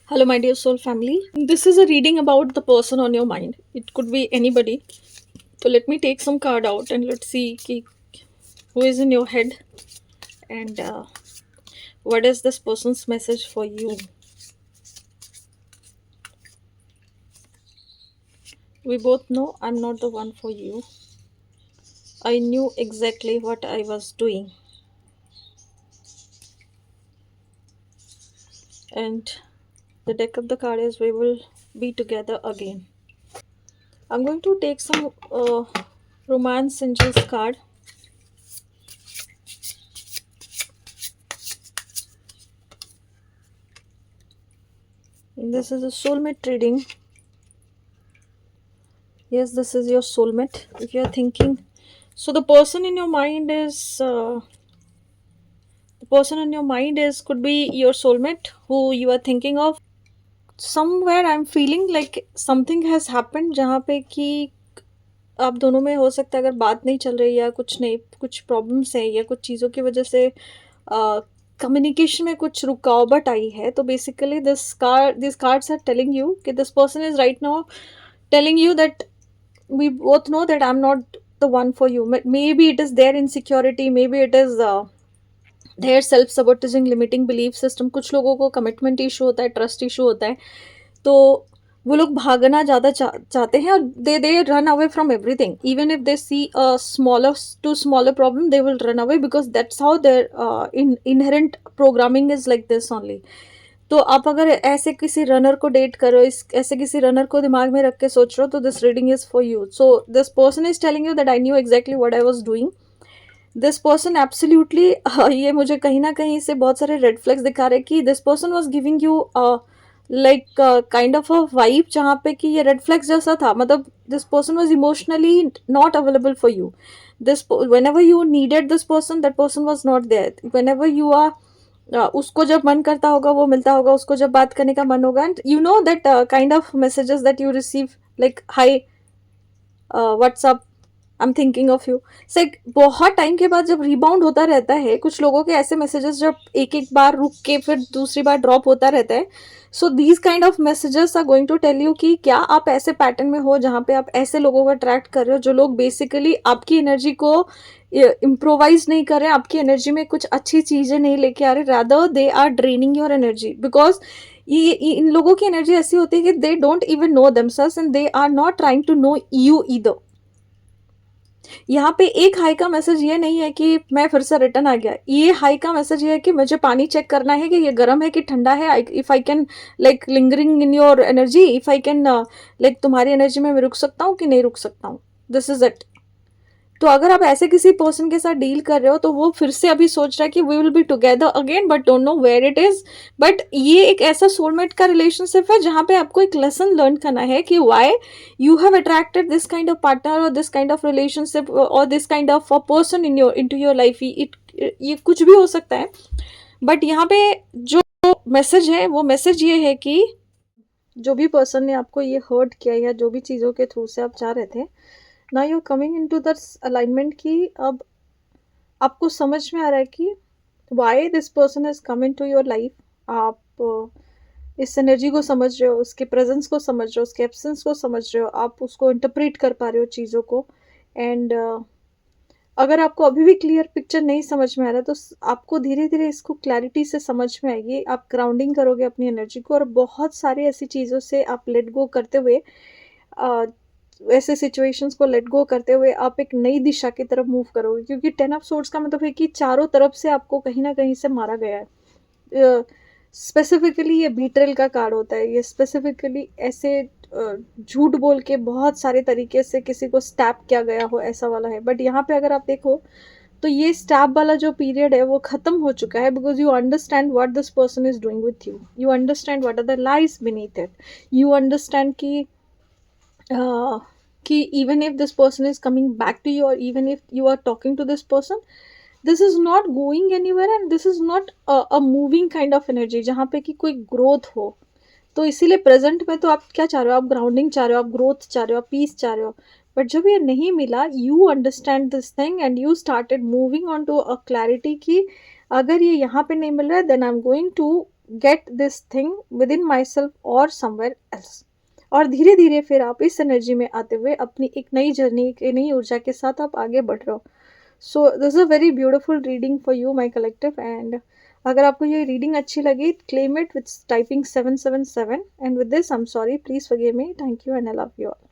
Hello, my dear soul family. This is a reading about the person on your mind. It could be anybody. So let me take some card out and let's see who is in your head and what is this person's message for you. We both know I'm not the one for you. I knew exactly what I was doing, and the deck of the card is we will be together again. I'm going to take some romance angels card. This is a soulmate reading. Yes, this is your soulmate. If you're thinking, so the person in your mind is could be your soulmate who you are thinking of. Somewhere I'm feeling like something has happened जहाँ पे कि आप दोनों में हो सकता है अगर बात नहीं चल रही या कुछ नहीं, कुछ प्रॉब्लम्स है या कुछ चीज़ों की वजह से कम्युनिकेशन में कुछ रुकावट आई है, तो basically this cards are telling you कि this person is right now telling you that we both know that I'm not the one for you. Maybe it is their insecurity, maybe it is their self sabotaging limiting belief system. कुछ लोगों को commitment issue होता है, trust issue होता है, तो वो लोग भागना ज़्यादा चाहते हैं और they run away from everything. Even if they see a smaller problem they will run away because that's how their inherent programming is like this only. तो आप अगर ऐसे किसी रनर को डेट करो, ऐसे किसी रनर को दिमाग में रख के सोच रहे हो, तो this reading is for you. So this person is telling you that I knew exactly what I was doing. This person absolutely ये मुझे कहीं ना कहीं से बहुत सारे रेड फ्लैग्स दिखा रहे कि this person was giving you like kind of a vibe जहाँ पे कि ये रेड फ्लैग्स जैसा था. मतलब this person was emotionally not available for you. This whenever you needed this person, that person was not there. Whenever you are उसको जब मन करता होगा वो मिलता होगा, उसको जब बात करने का मन होगा. And you know that kind of messages that you receive like hi WhatsApp, I am thinking of you. से बहुत टाइम के बाद जब रिबाउंड होता रहता है, कुछ लोगों के ऐसे मैसेजेस जब एक एक बार रुक के फिर दूसरी बार ड्रॉप होता रहता है. So these kind of messages are going to tell you कि क्या आप ऐसे पैटर्न में हो जहाँ पे आप ऐसे लोगों को अट्रैक्ट कर रहे हो जो लोग बेसिकली आपकी एनर्जी को इम्प्रोवाइज नहीं कर रहे हैं, आपकी एनर्जी में कुछ अच्छी चीजें नहीं लेके आ रहे, rather they are draining your energy. Because ये इन लोगों की एनर्जी ऐसी होती है कि they don't even know themselves and they are not trying to know you either. यहाँ पे एक हाई का मैसेज ये नहीं है कि मैं फिर से रिटर्न आ गया. ये हाई का मैसेज ये है कि मुझे पानी चेक करना है कि ये गर्म है कि ठंडा है. If I can like lingering in your energy, if I can like तुम्हारी एनर्जी में मैं रुक सकता हूँ कि नहीं रुक सकता हूँ. This is it. तो अगर आप ऐसे किसी पर्सन के साथ डील कर रहे हो तो वो फिर से अभी सोच रहा है कि we will be together again but don't know where it is. बट ये एक ऐसा सोलमेट का रिलेशनशिप है जहाँ पे आपको एक लेसन लर्न करना है कि why you have attracted this kind of partner और दिस काइंड ऑफ रिलेशनशिप और this kind of a person into your life. ये कुछ भी हो सकता है. बट यहाँ पे जो मैसेज है वो मैसेज ये है कि जो भी पर्सन ने आपको ये हर्ट किया या जो भी चीज़ों के थ्रू से आप चाह रहे थे, now you're coming into that alignment कि अब आपको समझ में आ रहा है कि why this person has come into your life. आप इस एनर्जी को समझ रहे हो, उसके प्रेजेंस को समझ रहे हो, उसके एब्सेंस को समझ रहे हो, आप उसको इंटरप्रेट कर पा रहे हो चीज़ों को. एंड अगर आपको अभी भी क्लियर पिक्चर नहीं समझ में आ रहा तो आपको धीरे धीरे इसको क्लैरिटी से समझ में आएगी. आप ग्राउंडिंग करोगे अपनी एनर्जी को और बहुत सारी ऐसी चीज़ों से आप लेट गो करते हुए ऐसे सिचुएशंस को लेट गो करते हुए आप एक नई दिशा की तरफ मूव करोगे. क्योंकि 10 ऑफ सोर्ड्स का मतलब है कि चारों तरफ से आपको कहीं ना कहीं से मारा गया है. स्पेसिफिकली ये बीट्रेल का कार्ड होता है. ये स्पेसिफिकली ऐसे झूठ बोल के बहुत सारे तरीके से किसी को स्टैप किया गया हो ऐसा वाला है. बट यहाँ पे अगर आप देखो तो ये स्टैप वाला जो पीरियड है वो ख़त्म हो चुका है. Because you understand what this person is doing with you. You understand what are the lies beneath it. You understand कि even if this person is coming back to you or even if you are talking to this person, this is not going anywhere and this is not a moving kind of energy जहाँ पे कि कोई growth हो. तो इसीलिए present में तो आप क्या चाह रहे हो, आप ग्राउंडिंग चाह रहे हो, आप ग्रोथ चाह रहे हो, आप पीस चाह रहे हो. बट जब ये नहीं मिला, you understand this thing and you started moving on to a clarity कि अगर ये यहाँ पे नहीं मिल रहा है then I am going to get this thing within myself और समवेयर एल्स। और धीरे धीरे फिर आप इस एनर्जी में आते हुए अपनी एक नई जर्नी, एक नई ऊर्जा के साथ आप आगे बढ़ रहे हो। So this is a very beautiful reading for you my collective. And अगर आपको ये रीडिंग अच्छी लगी, claim it with typing 777। And with this I am sorry, please forgive me, thank you and I love you all.